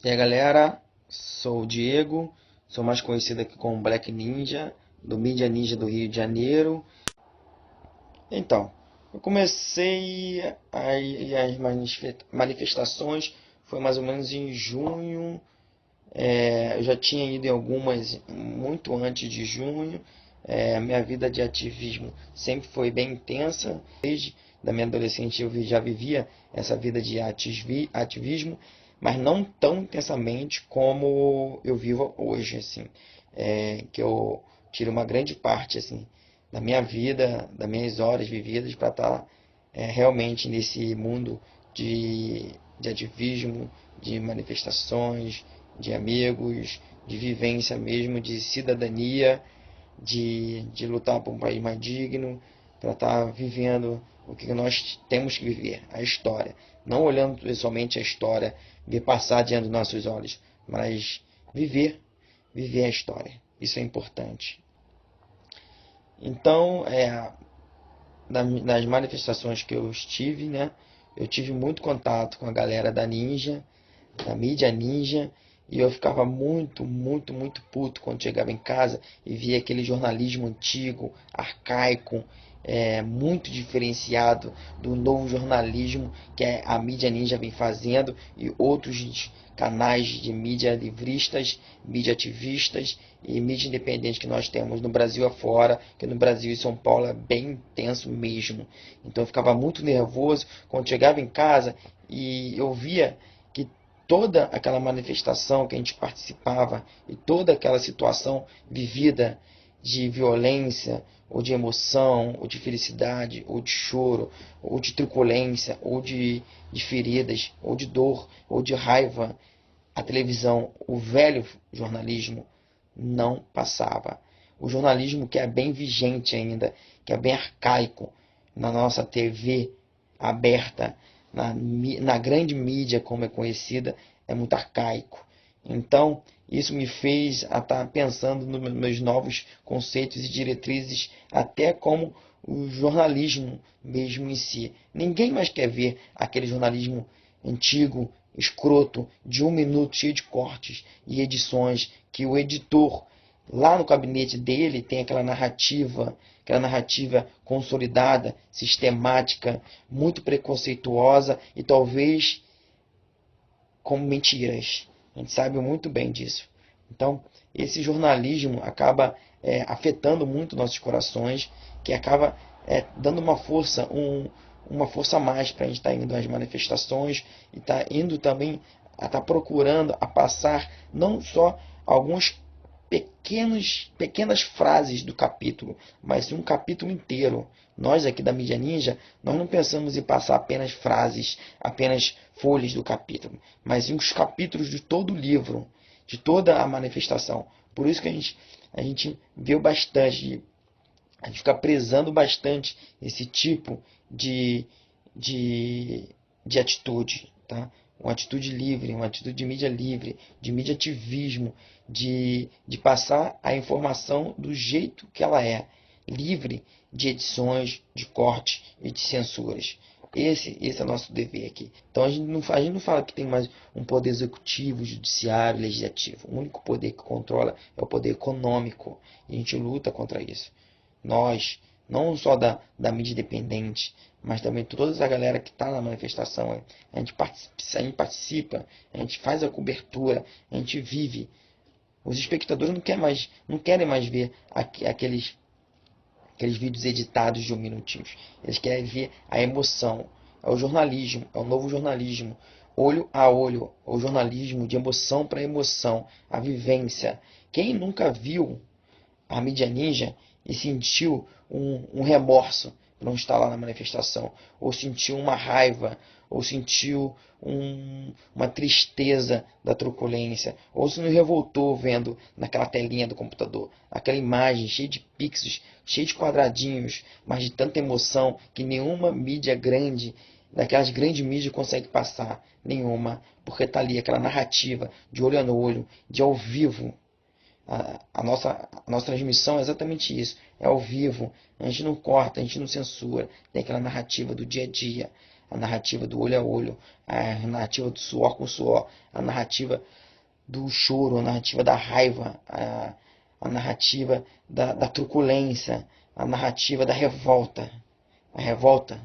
E aí galera, sou o Diego, sou mais conhecido aqui como Black Ninja, do Mídia Ninja do Rio de Janeiro. Então, eu comecei a ir às manifestações, foi mais ou menos em junho. Eu já tinha ido em algumas muito antes de junho. Minha vida de ativismo sempre foi bem intensa. Desde da minha adolescência eu já vivia essa vida de ativismo, mas não tão intensamente como eu vivo hoje, assim. Que eu tiro uma grande parte, assim, da minha vida, das minhas horas vividas para estar realmente nesse mundo de ativismo, de manifestações, de amigos, de vivência mesmo, de cidadania, de lutar por um país mais digno, para estar vivendo o que nós temos que viver, a história. Não olhando somente a história, ver passar diante dos nossos olhos, mas viver, viver a história. Isso é importante. Então, nas manifestações que eu estive, né, eu tive muito contato com a galera da Ninja, da mídia ninja, e eu ficava muito puto quando chegava em casa e via aquele jornalismo antigo, arcaico, muito diferenciado do novo jornalismo que a mídia ninja vem fazendo e outros canais de mídia livristas, mídia ativistas e mídia independente que nós temos no Brasil afora, que no Brasil e São Paulo é bem intenso mesmo. Então eu ficava muito nervoso quando chegava em casa e eu via que toda aquela manifestação que a gente participava e toda aquela situação vivida de violência, ou de emoção, ou de felicidade, ou de choro, ou de truculência, ou de feridas, ou de dor, ou de raiva, a televisão, o velho jornalismo, não passava. O jornalismo que é bem vigente ainda, que é bem arcaico na nossa TV aberta, na grande mídia como é conhecida, é muito arcaico. Então, isso me fez estar pensando nos meus novos conceitos e diretrizes, até como o jornalismo mesmo em si. Ninguém mais quer ver aquele jornalismo antigo, escroto, de 1 minuto, cheio de cortes e edições, que o editor, lá no gabinete dele, tem aquela narrativa consolidada, sistemática, muito preconceituosa e talvez com mentiras. A gente sabe muito bem disso. Então, esse jornalismo acaba afetando muito nossos corações, que acaba dando uma força a mais para a gente estar indo às manifestações e estar indo também a estar procurando a passar não só alguns pequenas frases do capítulo, mas um capítulo inteiro. Nós aqui da Mídia Ninja, nós não pensamos em passar apenas frases, apenas folhas do capítulo, mas em os capítulos de todo o livro, de toda a manifestação. Por isso que a gente vê bastante, a gente fica prezando bastante esse tipo de, de atitude, tá? Uma atitude livre, uma atitude de mídia livre, de mídia ativismo, de passar a informação do jeito que ela é, livre de edições, de cortes e de censuras. Esse é o nosso dever aqui. Então a gente não fala que tem mais um poder executivo, judiciário, legislativo. O único poder que controla é o poder econômico. E a gente luta contra isso. Nós, não só da mídia independente, mas também toda essa galera que está na manifestação, a gente participa, a gente faz a cobertura, a gente vive. Os espectadores não querem mais ver aqueles vídeos editados de 1 minutinho. Eles querem ver a emoção. É o jornalismo, é o novo jornalismo. Olho a olho, o jornalismo de emoção para emoção, a vivência. Quem nunca viu a mídia ninja e sentiu um remorso por não estar lá na manifestação, ou sentiu uma raiva, ou sentiu uma tristeza da truculência, ou se não revoltou vendo naquela telinha do computador, aquela imagem cheia de pixels, cheia de quadradinhos, mas de tanta emoção que nenhuma mídia grande, daquelas grandes mídias consegue passar, nenhuma, porque está ali aquela narrativa de olho no olho, de ao vivo. A nossa transmissão é exatamente isso. É ao vivo. A gente não corta, a gente não censura. Tem aquela narrativa do dia a dia. a narrativa do olho a olho, a narrativa do suor com suor, a narrativa do choro, a narrativa da raiva, a narrativa da truculência, a narrativa da revolta, a revolta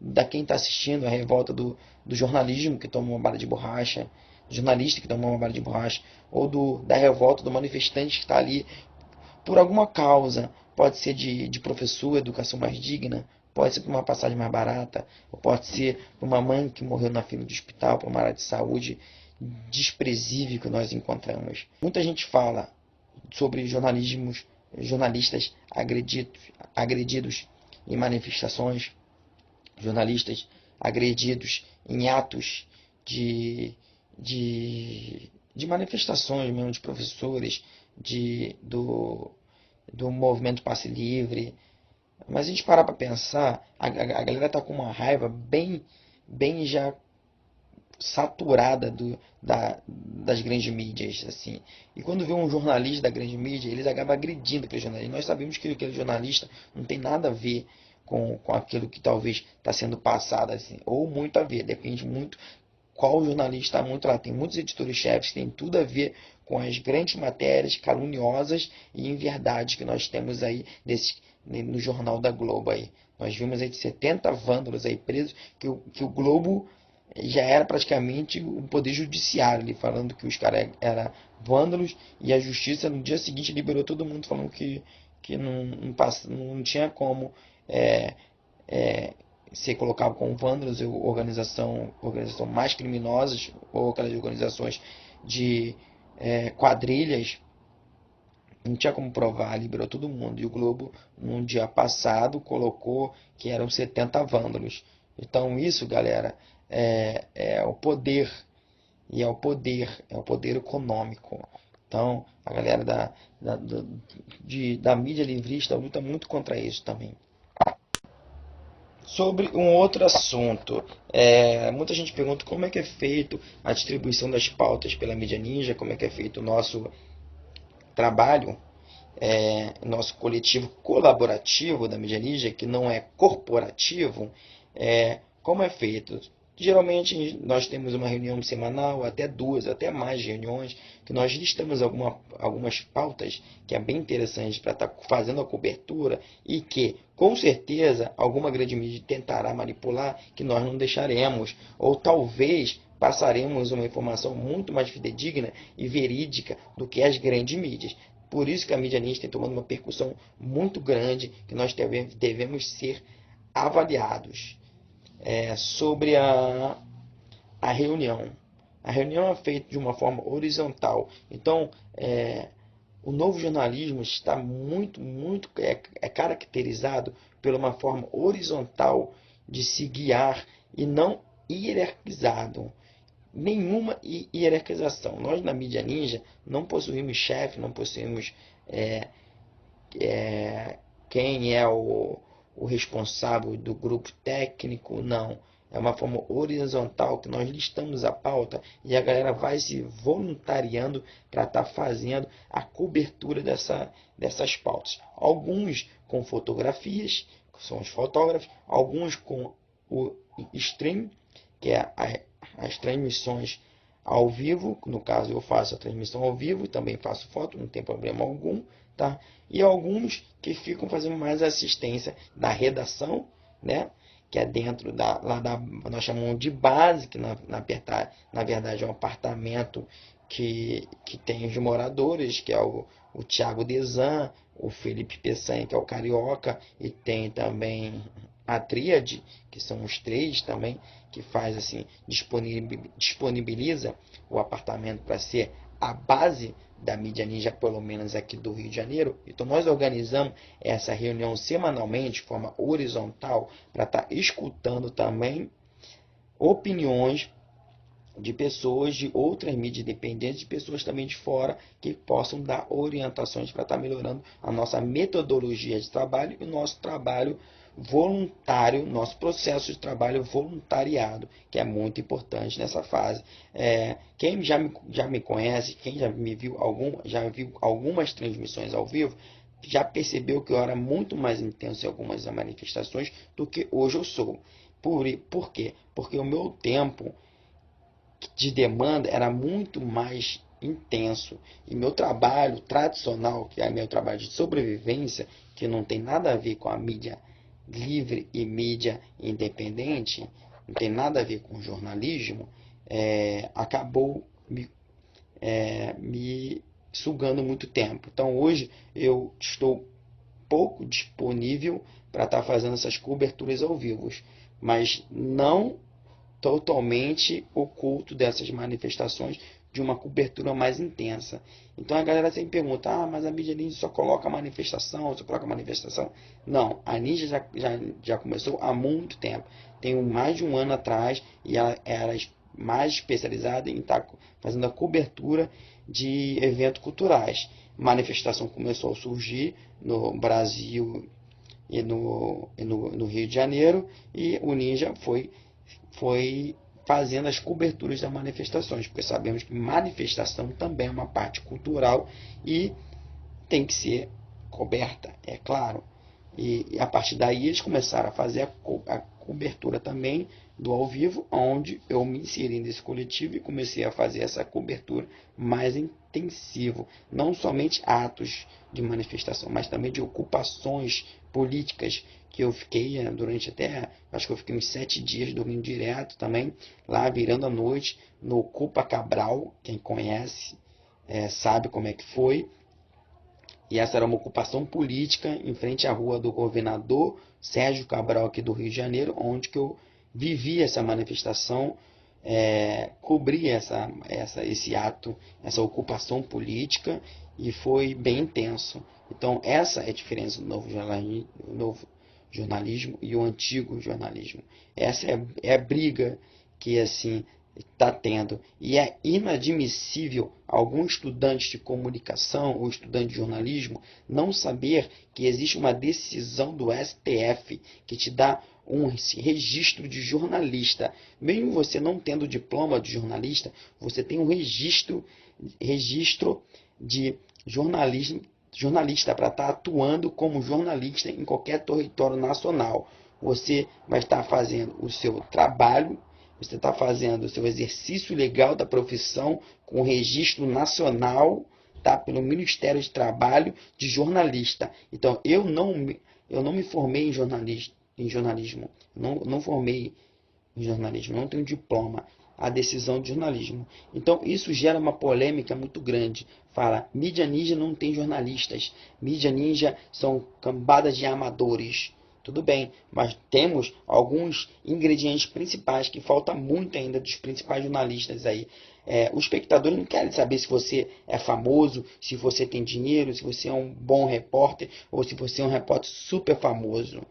da quem está assistindo, a revolta do jornalismo que toma uma bala de borracha, do jornalista que toma uma bala de borracha, ou da revolta do manifestante que está ali por alguma causa, pode ser de professor, educação mais digna, pode ser por uma passagem mais barata, ou pode ser por uma mãe que morreu na fila do hospital, por uma área de saúde desprezível que nós encontramos. Muita gente fala sobre jornalistas agredidos em manifestações, jornalistas agredidos em atos de manifestações mesmo, de professores, do movimento Passe Livre. Mas a gente parar para pensar, a galera tá com uma raiva bem já saturada das grandes mídias, assim. E quando vê um jornalista da grande mídia, eles acabam agredindo aquele jornalista. Nós sabemos que aquele jornalista não tem nada a ver com aquilo que talvez está sendo passado, assim, ou muito a ver, depende muito qual jornalista está muito lá. Tem muitos editores-chefes que tem tudo a ver com as grandes matérias caluniosas e inverdades que nós temos aí no Jornal da Globo aí. Nós vimos aí de 70 vândalos aí presos, que o Globo já era praticamente o poder judiciário ali, falando que os caras eram vândalos, e a justiça no dia seguinte liberou todo mundo falando que não tinha como ser colocado como vândalos ou organização mais criminosas, ou aquelas organizações de quadrilhas. Não tinha como provar, liberou todo mundo. E o Globo, num dia passado, colocou que eram 70 vândalos. Então isso, galera, é o poder. E é o poder econômico. Então, a galera da mídia livrista luta muito contra isso também. Sobre um outro assunto, muita gente pergunta como é que é feito a distribuição das pautas pela mídia ninja, como é que é feito o nosso trabalho, nosso coletivo colaborativo da mídia ninja, que não é corporativo, como é feito. Geralmente nós temos uma reunião semanal, até duas, até mais reuniões, que nós listamos algumas pautas que é bem interessante para estar fazendo a cobertura, e que com certeza alguma grande mídia tentará manipular, que nós não deixaremos, ou talvez passaremos uma informação muito mais fidedigna e verídica do que as grandes mídias. Por isso que a mídia ninja tem tomado uma percussão muito grande, que nós devemos ser avaliados. Sobre a reunião. A reunião é feita de uma forma horizontal. Então, o novo jornalismo está muito caracterizado por uma forma horizontal de se guiar e não hierarquizado. Nenhuma hierarquização. Nós, na mídia ninja, não possuímos chefe, não possuímos quem é o responsável do grupo técnico, não. É uma forma horizontal que nós listamos a pauta e a galera vai se voluntariando para estar fazendo a cobertura dessas pautas. Alguns com fotografias, que são os fotógrafos, alguns com o stream, que é as transmissões ao vivo. No caso, eu faço a transmissão ao vivo e também faço foto, não tem problema algum. Tá? E alguns que ficam fazendo mais assistência da redação, né? Que é dentro nós chamamos de base, que na verdade é um apartamento que tem os moradores, que é o Thiago Desan, o Felipe Peçanha, que é o carioca, e tem também a Tríade, que são os três também, que faz assim, disponibiliza o apartamento para ser a base da mídia ninja, pelo menos aqui do Rio de Janeiro. Então nós organizamos essa reunião semanalmente de forma horizontal para estar escutando também opiniões de pessoas de outras mídias independentes, de pessoas também de fora, que possam dar orientações para estar melhorando a nossa metodologia de trabalho e o nosso trabalho voluntário, nosso processo de trabalho voluntariado, que é muito importante nessa fase. Quem já me conhece, quem já viu algumas transmissões ao vivo, já percebeu que eu era muito mais intenso em algumas manifestações do que hoje eu sou. Por quê? Porque o meu tempo de demanda era muito mais intenso. E meu trabalho tradicional, que é meu trabalho de sobrevivência, que não tem nada a ver com a mídia livre e mídia independente, não tem nada a ver com jornalismo, acabou me sugando muito tempo. Então hoje eu estou pouco disponível para estar fazendo essas coberturas ao vivo, mas não totalmente oculto dessas manifestações, de uma cobertura mais intensa. Então a galera sempre pergunta: mas a mídia ninja só coloca manifestação, só coloca manifestação. Não, a Ninja já começou há muito tempo. Tem mais de um ano atrás, e ela era mais especializada em estar fazendo a cobertura de eventos culturais. Manifestação começou a surgir no Brasil e no Rio de Janeiro, e o Ninja foi fazendo as coberturas das manifestações, porque sabemos que manifestação também é uma parte cultural e tem que ser coberta, é claro. E a partir daí eles começaram a fazer a cobertura também do ao vivo, onde eu me inseri nesse coletivo e comecei a fazer essa cobertura mais intensivo, não somente atos de manifestação, mas também de ocupações políticas, que eu fiquei durante até, acho que eu fiquei uns 7 dias dormindo direto também, lá virando a noite, no Ocupa Cabral. Quem conhece sabe como é que foi. E essa era uma ocupação política em frente à rua do governador Sérgio Cabral, aqui do Rio de Janeiro, onde que eu vivi essa manifestação, cobri esse ato, essa ocupação política, e foi bem intenso. Então essa é a diferença do novo jornalismo e o antigo jornalismo. Essa é a briga que assim está tendo. E é inadmissível algum estudante de comunicação ou estudante de jornalismo não saber que existe uma decisão do STF que te dá um registro de jornalista. Mesmo você não tendo diploma de jornalista, você tem um registro de jornalista para estar atuando como jornalista em qualquer território nacional. Você vai estar fazendo o seu trabalho, você está fazendo o seu exercício legal da profissão com registro nacional, tá? Pelo Ministério de Trabalho, de jornalista. Então, eu não me formei em jornalismo. Não formei em jornalismo, não tenho diploma. A decisão de jornalismo. Então, isso gera uma polêmica muito grande. Fala: mídia ninja não tem jornalistas. Mídia ninja são cambadas de amadores. Tudo bem, mas temos alguns ingredientes principais que falta muito ainda dos principais jornalistas aí. Os espectadores não querem saber se você é famoso, se você tem dinheiro, se você é um bom repórter ou se você é um repórter super famoso.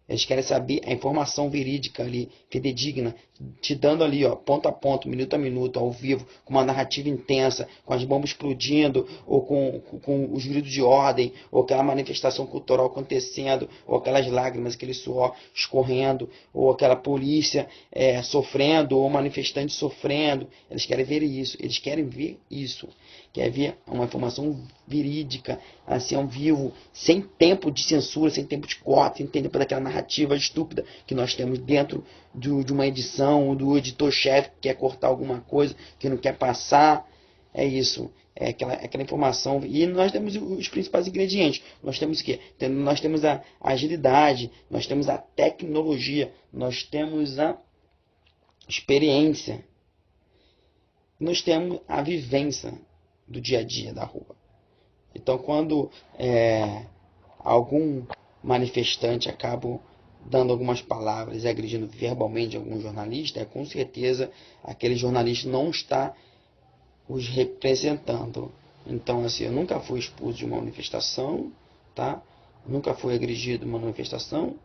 Eles querem saber a informação verídica ali, fidedigna, te dando ali, ó, ponto a ponto, minuto a minuto, ao vivo, com uma narrativa intensa, com as bombas explodindo, ou com os gritos de ordem, ou aquela manifestação cultural acontecendo, ou aquelas lágrimas, aquele suor escorrendo, ou aquela polícia sofrendo, ou manifestante sofrendo. Eles querem ver isso, eles querem ver isso. Quer ver uma informação verídica, assim, ao vivo, sem tempo de censura, sem tempo de corte, sem tempo daquela narrativa estúpida que nós temos dentro de uma edição, do editor-chefe que quer cortar alguma coisa, que não quer passar. É isso, aquela informação. E nós temos os principais ingredientes. Nós temos o quê? Nós temos a agilidade, nós temos a tecnologia, nós temos a experiência, nós temos a vivência do dia a dia da rua. Então, quando algum manifestante acaba dando algumas palavras e agredindo verbalmente algum jornalista, com certeza aquele jornalista não está os representando. Então, assim, eu nunca fui expulso de uma manifestação, tá? Nunca fui agredido em uma manifestação,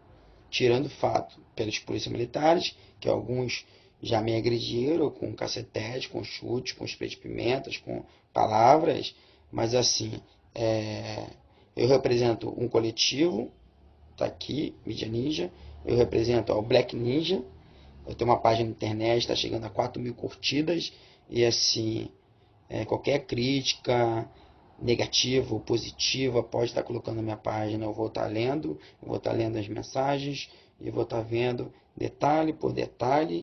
tirando o fato pelos polícias militares, que alguns já me agrediram com cacetete, com chute, com spray de pimentas, com palavras, mas assim, eu represento um coletivo, tá aqui, Mídia Ninja, eu represento o Black Ninja, eu tenho uma página na internet, está chegando a 4.000 curtidas, e assim, qualquer crítica negativa ou positiva pode estar colocando na minha página, eu vou estar lendo as mensagens, e vou estar vendo detalhe por detalhe